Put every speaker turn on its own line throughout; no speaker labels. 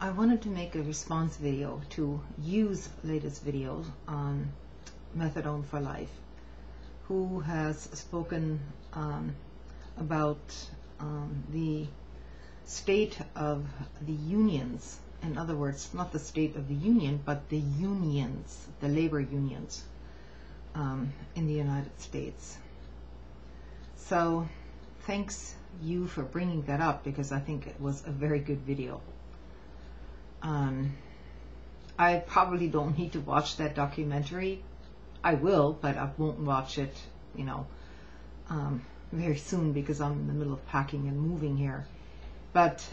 I wanted to make a response video to Yu's latest video on Methadone4Life, who has spoken about the state of the unions. In other words, not the state of the union, but the unions, the labor unions in the United States. So thanks Yu for bringing that up, because I think it was a very good video. I probably don't need to watch that documentary. I will, but I won't watch it, very soon, because I'm in the middle of packing and moving here. But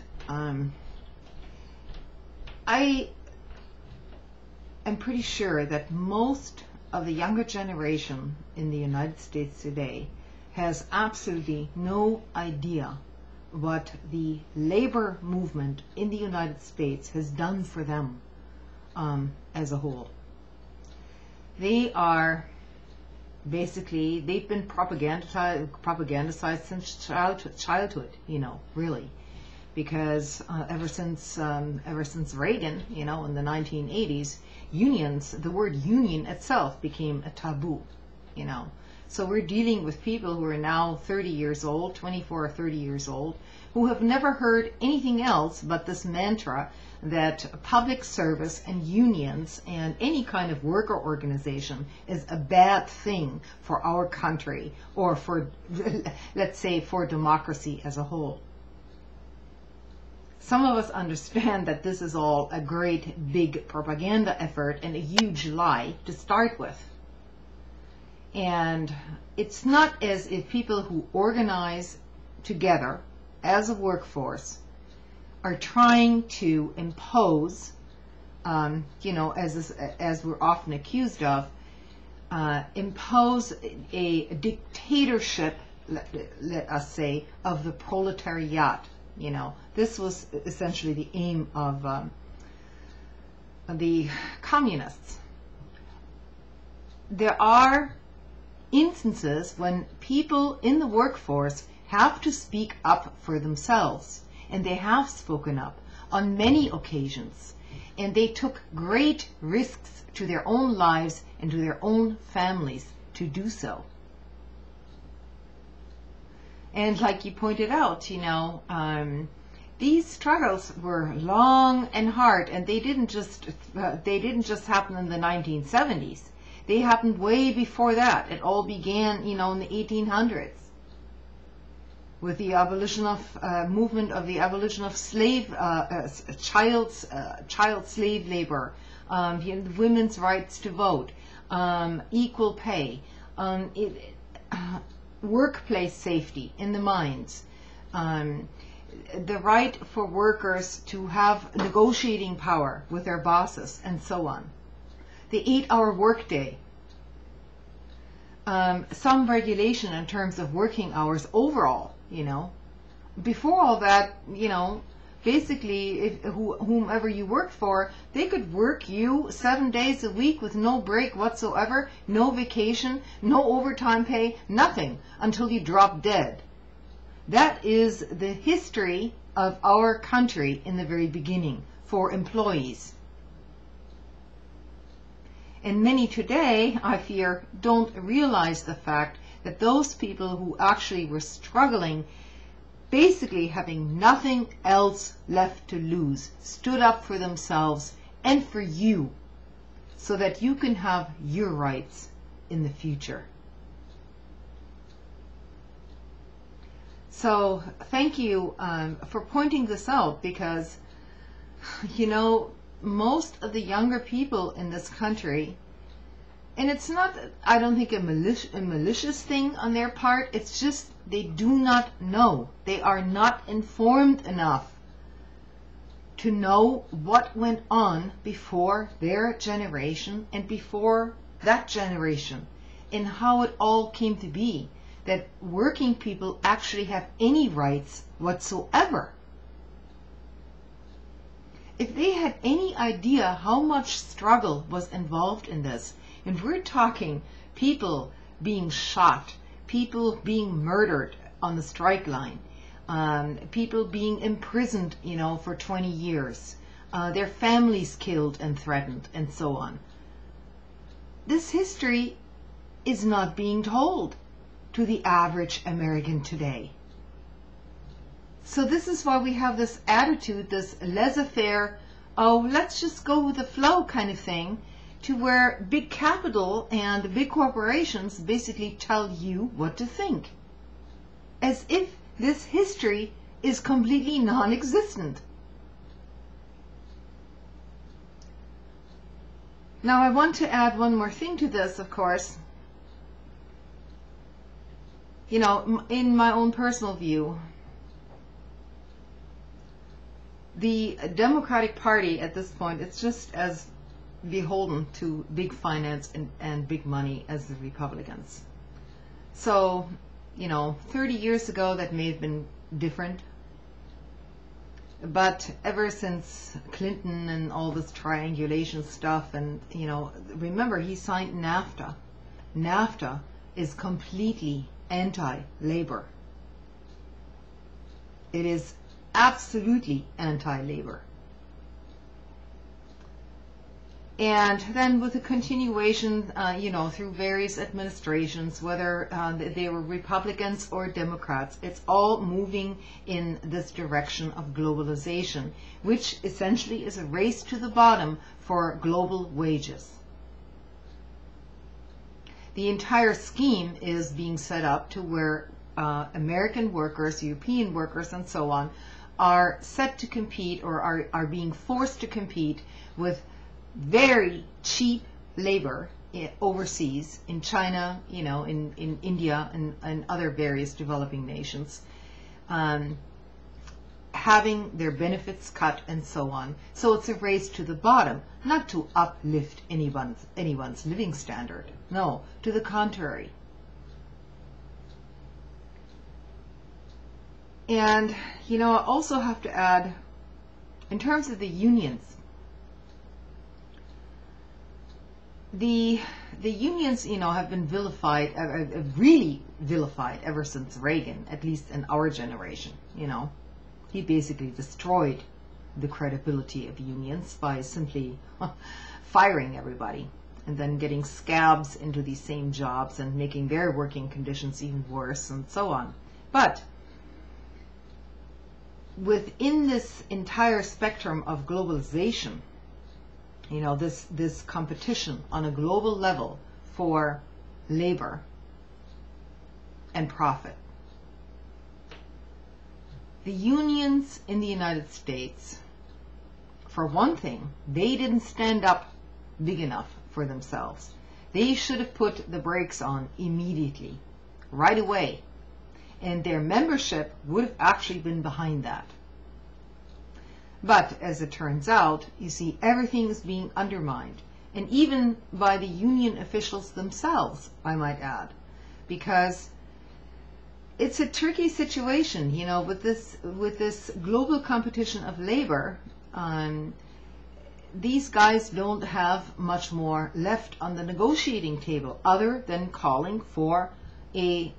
I am pretty sure that most of the younger generation in the United States today has absolutely no idea what the labor movement in the United States has done for them as a whole. They are basically, they've been propagandized since childhood, really. Because ever since Reagan, in the 1980s, unions, the word union itself became a taboo, So we're dealing with people who are now 30 years old, 24 or 30 years old, who have never heard anything else but this mantra that public service and unions and any kind of worker organization is a bad thing for our country, or for, let's say, for democracy as a whole. Some of us understand that this is all a great big propaganda effort and a huge lie to start with. And it's not as if people who organize together as a workforce are trying to impose, as we're often accused of, impose a dictatorship, let us say, of the proletariat. This was essentially the aim of the communists. There are instances when people in the workforce have to speak up for themselves, and they have spoken up on many occasions, and they took great risks to their own lives and to their own families to do so. And like you pointed out, these struggles were long and hard, and they didn't just happen in the 1970s. They happened way before that. It all began, in the 1800s, with the abolition of movement of the abolition of child slave labor, women's rights to vote, equal pay, workplace safety in the mines, the right for workers to have negotiating power with their bosses, and so on. The 8-hour workday, some regulation in terms of working hours overall, Before all that, basically, whomever you worked for, they could work you 7 days a week with no break whatsoever, no vacation, no overtime pay, nothing, until you drop dead. That is the history of our country in the very beginning for employees. And many today, I fear, don't realize the fact that those people who actually were struggling, basically having nothing else left to lose, stood up for themselves and for you, so that you can have your rights in the future. So thank you for pointing this out, because most of the younger people in this country, and it's not, I don't think, a malicious thing on their part, it's just they do not know. They are not informed enough to know what went on before their generation and before that generation, and how it all came to be that working people actually have any rights whatsoever. If they had any idea how much struggle was involved in this, and we're talking people being shot, people being murdered on the strike line, people being imprisoned, for 20 years, their families killed and threatened, and so on. This history is not being told to the average American today. So this is why we have this attitude, this laissez-faire, oh, let's just go with the flow kind of thing, to where big capital and big corporations basically tell you what to think, as if this history is completely non-existent. Now I want to add one more thing to this, of course. You know, in my own personal view, the Democratic Party at this point, it's just as beholden to big finance and big money as the Republicans. So, you know, 30 years ago that may have been different, but ever since Clinton and all this triangulation stuff, and, you know, remember, he signed NAFTA. NAFTA is completely anti-labor. It is absolutely anti-labor. And then with the continuation, you know, through various administrations, whether they were Republicans or Democrats, it's all moving in this direction of globalization, which essentially is a race to the bottom for global wages. The entire scheme is being set up to where American workers, European workers, and so on are set to compete, or are being forced to compete with very cheap labor overseas, in China, you know, in India and other various developing nations, having their benefits cut and so on. So it's a race to the bottom, not to uplift anyone's living standard. No, to the contrary. And, you know, I also have to add, in terms of the unions, the unions, you know, have been vilified, really vilified ever since Reagan, at least in our generation. You know, he basically destroyed the credibility of unions by simply firing everybody and then getting scabs into these same jobs and making their working conditions even worse and so on. But within this entire spectrum of globalization, you know, this competition on a global level for labor and profit, the unions in the United States, for one thing, they didn't stand up big enough for themselves. They should have put the brakes on immediately, right away, and their membership would have actually been behind that. But as it turns out, you see, everything is being undermined, and even by the union officials themselves, I might add, because it's a tricky situation, you know, with this global competition of labor. These guys don't have much more left on the negotiating table other than calling for a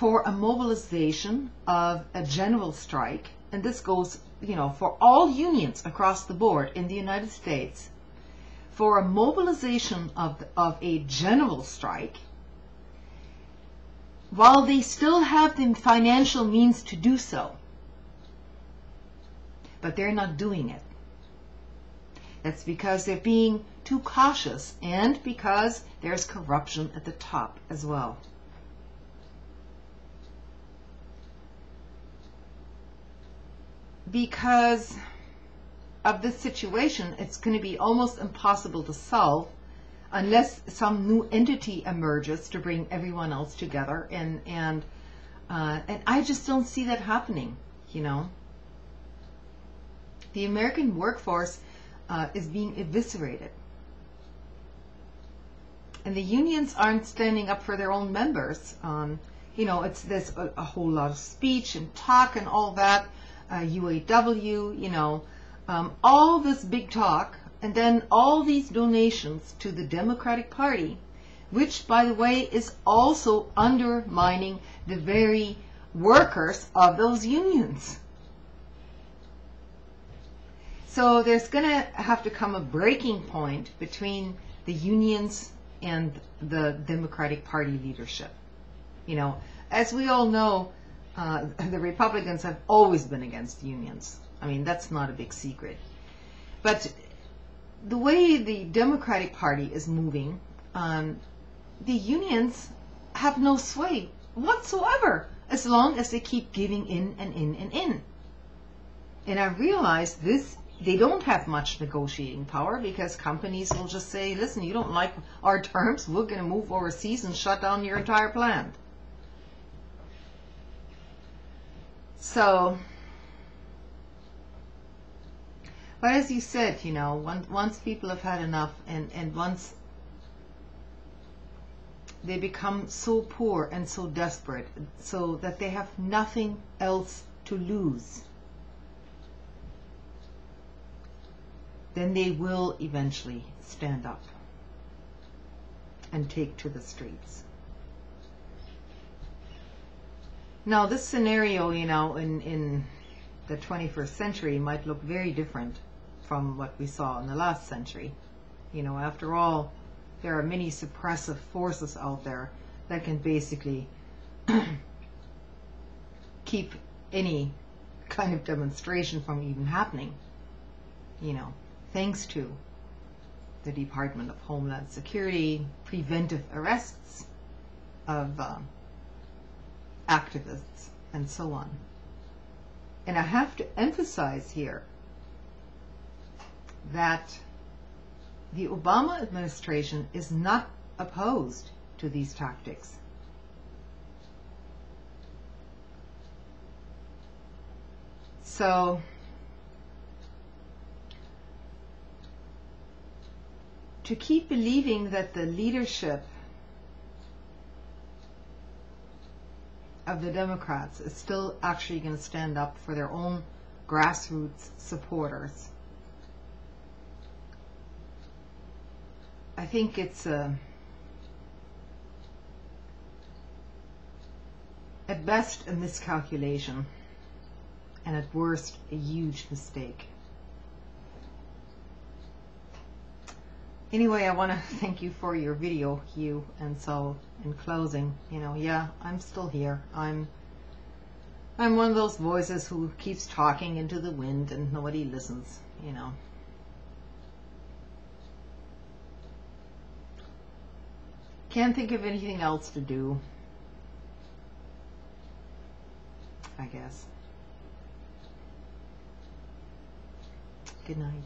mobilization of a general strike. And this goes, you know, for all unions across the board in the United States, for a mobilization of a general strike, while they still have the financial means to do so. But they're not doing it. That's because they're being too cautious, and because there's corruption at the top as well. Because of this situation, it's going to be almost impossible to solve unless some new entity emerges to bring everyone else together, and I just don't see that happening. You know, the American workforce is being eviscerated, and the unions aren't standing up for their own members. You know, it's this a whole lot of speech and talk and all that. UAW, you know, all this big talk, and then all these donations to the Democratic Party, which, by the way, is also undermining the very workers of those unions. So there's going to have to come a breaking point between the unions and the Democratic Party leadership. You know, as we all know, the Republicans have always been against unions. I mean, that's not a big secret. But the way the Democratic Party is moving, the unions have no sway whatsoever as long as they keep giving in and in and in. And I realize this, they don't have much negotiating power because companies will just say, listen, you don't like our terms, we're going to move overseas and shut down your entire plant. So, but as you said, you know, once people have had enough and once they become so poor and so desperate so that they have nothing else to lose, then they will eventually stand up and take to the streets. Now, this scenario, you know, in the 21st century might look very different from what we saw in the last century. You know, after all, there are many suppressive forces out there that can basically keep any kind of demonstration from even happening, you know, thanks to the Department of Homeland Security, preventive arrests of activists, and so on. And I have to emphasize here that the Obama administration is not opposed to these tactics. So, to keep believing that the leadership of the Democrats is still actually going to stand up for their own grassroots supporters, I think it's at best a miscalculation and at worst a huge mistake. Anyway, I want to thank you for your video, Hugh. And so, in closing, you know, yeah, I'm still here. I'm one of those voices who keeps talking into the wind and nobody listens, you know. Can't think of anything else to do, I guess. Good night.